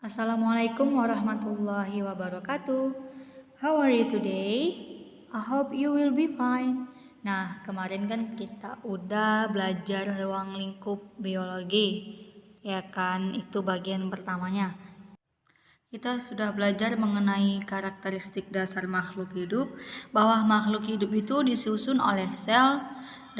Assalamualaikum warahmatullahi wabarakatuh. How are you today? I hope you will be fine. Nah, kemarin kan kita udah belajar ruang lingkup biologi. Ya kan, itu bagian pertamanya. Kita sudah belajar mengenai karakteristik dasar makhluk hidup, bahwa makhluk hidup itu disusun oleh sel,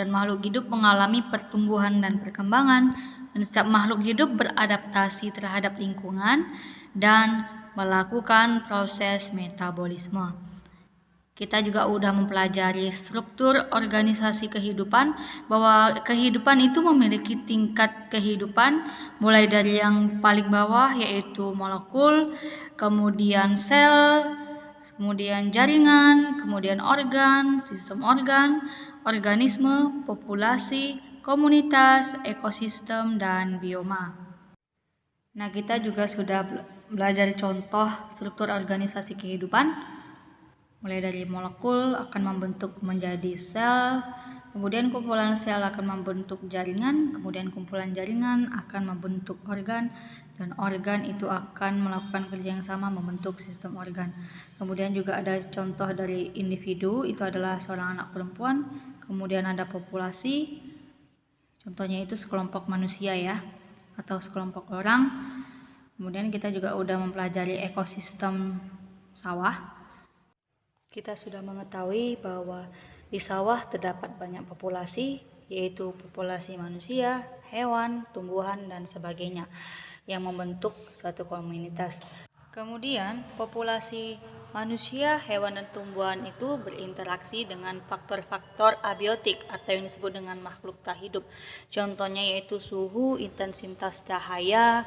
dan makhluk hidup mengalami pertumbuhan dan perkembangan, dan setiap makhluk hidup beradaptasi terhadap lingkungan dan melakukan proses metabolisme. Kita juga udah mempelajari struktur organisasi kehidupan, bahwa kehidupan itu memiliki tingkat kehidupan mulai dari yang paling bawah yaitu molekul, kemudian sel, kemudian jaringan, kemudian organ, sistem organ, organisme, populasi, komunitas, ekosistem, dan bioma. Nah, kita juga sudah belajar contoh struktur organisasi kehidupan, mulai dari molekul akan membentuk menjadi sel, kemudian kumpulan sel akan membentuk jaringan, kemudian kumpulan jaringan akan membentuk organ, dan organ itu akan melakukan kerja yang sama membentuk sistem organ. Kemudian juga ada contoh dari individu, itu adalah seorang anak perempuan, kemudian ada populasi, contohnya itu sekelompok manusia ya, atau sekelompok orang. Kemudian kita juga udah mempelajari ekosistem sawah. Kita sudah mengetahui bahwa di sawah terdapat banyak populasi, yaitu populasi manusia, hewan, tumbuhan, dan sebagainya, yang membentuk suatu komunitas. Kemudian, populasi manusia, hewan, dan tumbuhan itu berinteraksi dengan faktor-faktor abiotik atau yang disebut dengan makhluk tak hidup. Contohnya yaitu suhu, intensitas cahaya,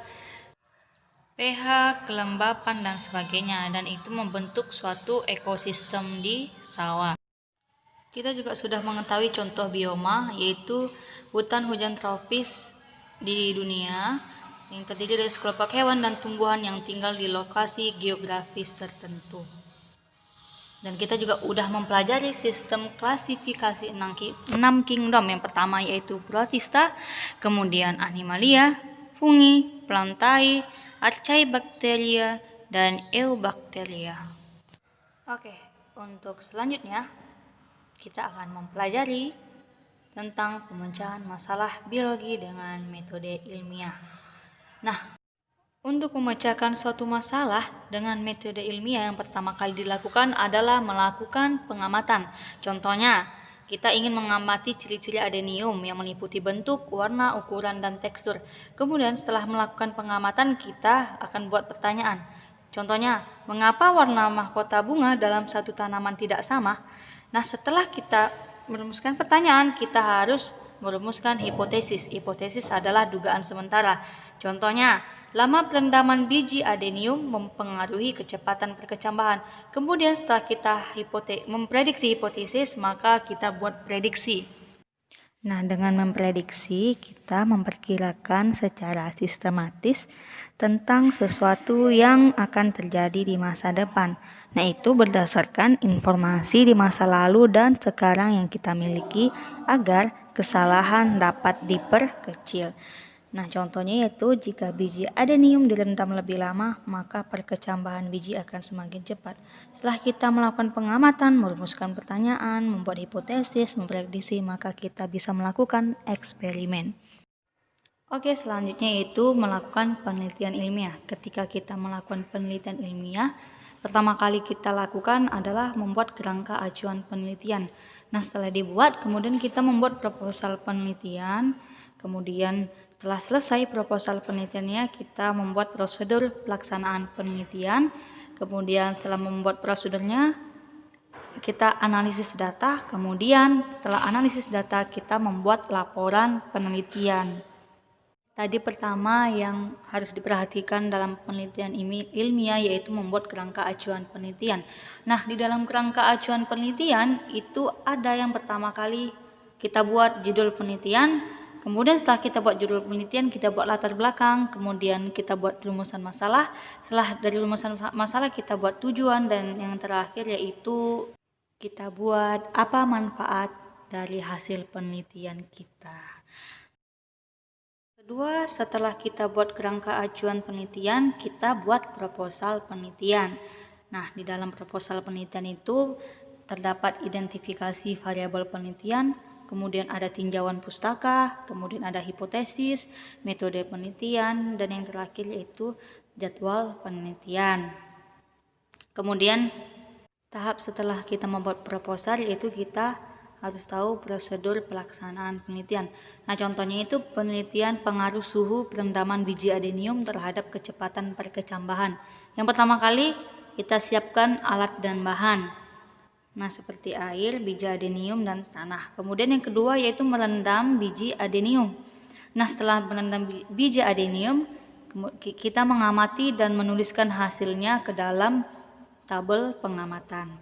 pH, kelembapan, dan sebagainya, dan itu membentuk suatu ekosistem di sawah. Kita juga sudah mengetahui contoh bioma, yaitu hutan hujan tropis di dunia yang terdiri dari sekelompok hewan dan tumbuhan yang tinggal di lokasi geografis tertentu. Dan kita juga udah mempelajari sistem klasifikasi 6 kingdom. Yang pertama yaitu Protista, kemudian Animalia, Fungi, Plantae, Archaebacteria, dan Eubacteria. Oke, untuk selanjutnya kita akan mempelajari tentang pemecahan masalah biologi dengan metode ilmiah. Nah, untuk memecahkan suatu masalah dengan metode ilmiah, yang pertama kali dilakukan adalah melakukan pengamatan. Contohnya, kita ingin mengamati ciri-ciri adenium yang meliputi bentuk, warna, ukuran, dan tekstur. Kemudian setelah melakukan pengamatan, kita akan buat pertanyaan. Contohnya, mengapa warna mahkota bunga dalam satu tanaman tidak sama? Nah, setelah kita merumuskan pertanyaan, kita harus merumuskan hipotesis. Hipotesis adalah dugaan sementara. Contohnya, lama perendaman biji adenium mempengaruhi kecepatan perkecambahan. Kemudian setelah kita memprediksi hipotesis, maka kita buat prediksi. Nah, dengan memprediksi, kita memperkirakan secara sistematis tentang sesuatu yang akan terjadi di masa depan. Nah, itu berdasarkan informasi di masa lalu dan sekarang yang kita miliki agar kesalahan dapat diperkecil. Nah, contohnya yaitu jika biji adenium direndam lebih lama, maka perkecambahan biji akan semakin cepat. Setelah kita melakukan pengamatan, merumuskan pertanyaan, membuat hipotesis, memprediksi, maka kita bisa melakukan eksperimen. Oke, selanjutnya yaitu melakukan penelitian ilmiah. Ketika kita melakukan penelitian ilmiah, pertama kali kita lakukan adalah membuat kerangka acuan penelitian. Nah, setelah dibuat, kemudian kita membuat proposal penelitian. Kemudian setelah selesai proposal penelitiannya, kita membuat prosedur pelaksanaan penelitian. Kemudian setelah membuat prosedurnya, kita analisis data. Kemudian setelah analisis data, kita membuat laporan penelitian. Tadi pertama yang harus diperhatikan dalam penelitian ilmiah yaitu membuat kerangka acuan penelitian. Nah, di dalam kerangka acuan penelitian itu ada yang pertama kali kita buat judul penelitian, kemudian setelah kita buat judul penelitian, kita buat latar belakang, kemudian kita buat rumusan masalah. Setelah dari rumusan masalah kita buat tujuan, dan yang terakhir yaitu kita buat apa manfaat dari hasil penelitian kita. Kedua, setelah kita buat kerangka acuan penelitian, kita buat proposal penelitian. Nah, di dalam proposal penelitian itu terdapat identifikasi variabel penelitian, kemudian ada tinjauan pustaka, kemudian ada hipotesis, metode penelitian, dan yang terakhir yaitu jadwal penelitian. Kemudian tahap setelah kita membuat proposal yaitu kita harus tahu prosedur pelaksanaan penelitian. Nah, contohnya itu penelitian pengaruh suhu perendaman biji adenium terhadap kecepatan perkecambahan. Yang pertama kali kita siapkan alat dan bahan. Nah, seperti air, biji adenium, dan tanah. Kemudian yang kedua yaitu merendam biji adenium. Nah, setelah merendam biji adenium, kita mengamati dan menuliskan hasilnya ke dalam tabel pengamatan.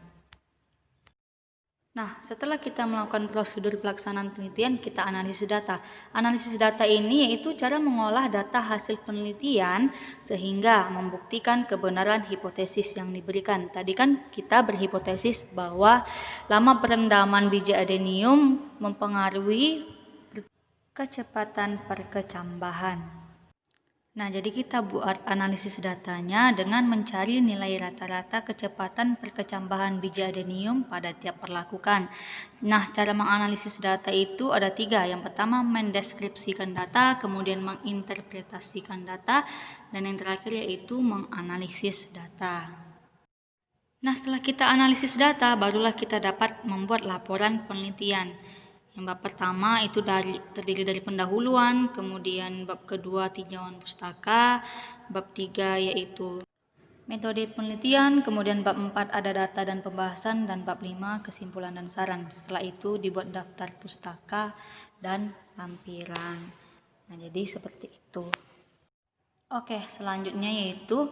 Nah, setelah kita melakukan prosedur pelaksanaan penelitian, kita analisis data. Analisis data ini yaitu cara mengolah data hasil penelitian sehingga membuktikan kebenaran hipotesis yang diberikan. Tadi kan kita berhipotesis bahwa lama perendaman biji adenium mempengaruhi kecepatan perkecambahan. Nah, jadi kita buat analisis datanya dengan mencari nilai rata-rata kecepatan perkecambahan biji adenium pada tiap perlakukan. Nah, cara menganalisis data itu ada 3. Yang pertama, mendeskripsikan data, kemudian menginterpretasikan data, dan yang terakhir yaitu menganalisis data. Nah, setelah kita analisis data, barulah kita dapat membuat laporan penelitian. Yang bab pertama itu terdiri dari pendahuluan, kemudian bab kedua tinjauan pustaka, bab 3 yaitu metode penelitian, kemudian bab 4 ada data dan pembahasan, dan bab 5 kesimpulan dan saran. Setelah itu dibuat daftar pustaka dan lampiran. Nah, jadi seperti itu. Oke, selanjutnya yaitu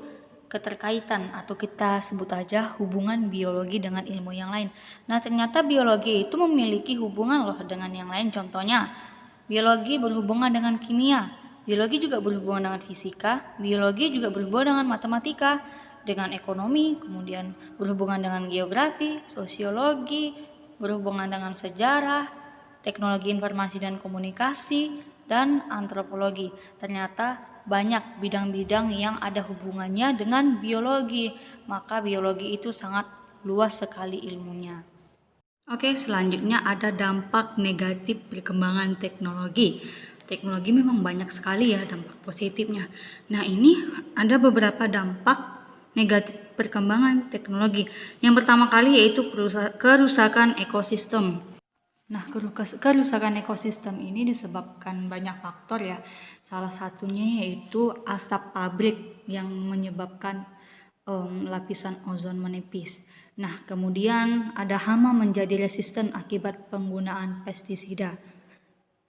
keterkaitan atau kita sebut aja hubungan biologi dengan ilmu yang lain. Nah, ternyata biologi itu memiliki hubungan loh dengan yang lain. Contohnya, biologi berhubungan dengan kimia, biologi juga berhubungan dengan fisika, biologi juga berhubungan dengan matematika, dengan ekonomi, kemudian berhubungan dengan geografi, sosiologi, berhubungan dengan sejarah, teknologi informasi dan komunikasi, dan antropologi. Ternyata banyak bidang-bidang yang ada hubungannya dengan biologi, maka biologi itu sangat luas sekali ilmunya. Oke, selanjutnya ada dampak negatif perkembangan teknologi. Teknologi memang banyak sekali ya dampak positifnya. Nah, ini ada beberapa dampak negatif perkembangan teknologi. Yang pertama kali yaitu kerusakan ekosistem. Nah, kerusakan ekosistem ini disebabkan banyak faktor ya. Salah satunya yaitu asap pabrik yang menyebabkan lapisan ozon menipis. Nah, kemudian ada hama menjadi resisten akibat penggunaan pestisida.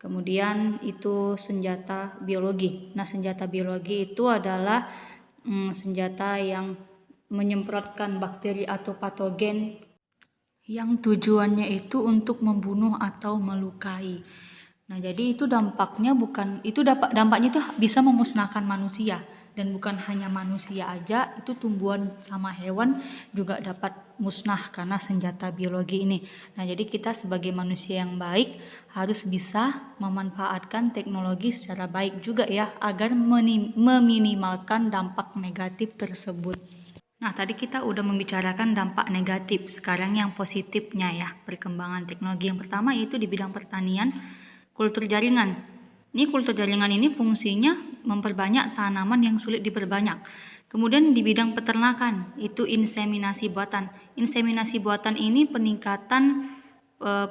Kemudian itu senjata biologi. Nah, senjata biologi itu adalah senjata yang menyemprotkan bakteri atau patogen yang tujuannya itu untuk membunuh atau melukai. Nah, jadi itu dampaknya dampaknya itu bisa memusnahkan manusia, dan bukan hanya manusia aja, itu tumbuhan sama hewan juga dapat musnah karena senjata biologi ini. Nah, jadi kita sebagai manusia yang baik harus bisa memanfaatkan teknologi secara baik juga ya, agar meminimalkan dampak negatif tersebut. Nah, tadi kita udah membicarakan dampak negatif. Sekarang yang positifnya ya, perkembangan teknologi. Yang pertama yaitu di bidang pertanian, kultur jaringan. Ini kultur jaringan ini fungsinya memperbanyak tanaman yang sulit diperbanyak. Kemudian di bidang peternakan, itu inseminasi buatan. Inseminasi buatan ini peningkatan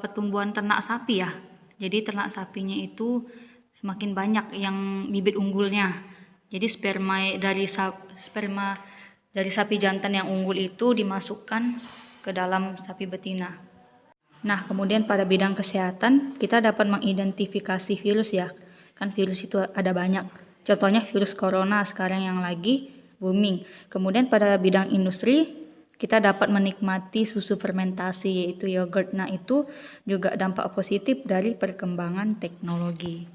pertumbuhan ternak sapi ya. Jadi ternak sapinya itu semakin banyak yang bibit unggulnya. Jadi sperma dari sapi jantan yang unggul itu dimasukkan ke dalam sapi betina. Nah, kemudian pada bidang kesehatan kita dapat mengidentifikasi virus ya. Kan virus itu ada banyak. Contohnya virus corona sekarang yang lagi booming. Kemudian pada bidang industri kita dapat menikmati susu fermentasi yaitu yogurt. Nah, itu juga dampak positif dari perkembangan teknologi.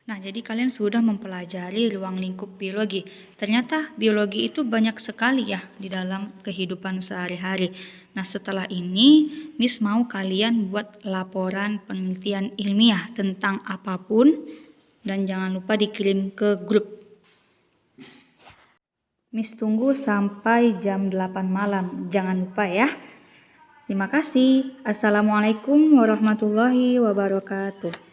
Nah, jadi kalian sudah mempelajari ruang lingkup biologi. Ternyata biologi itu banyak sekali ya di dalam kehidupan sehari-hari. Nah, setelah ini Miss mau kalian buat laporan penelitian ilmiah tentang apapun Dan jangan lupa dikirim ke grup. Miss tunggu sampai jam 8 malam. Jangan lupa ya. Terima kasih. Assalamualaikum warahmatullahi wabarakatuh.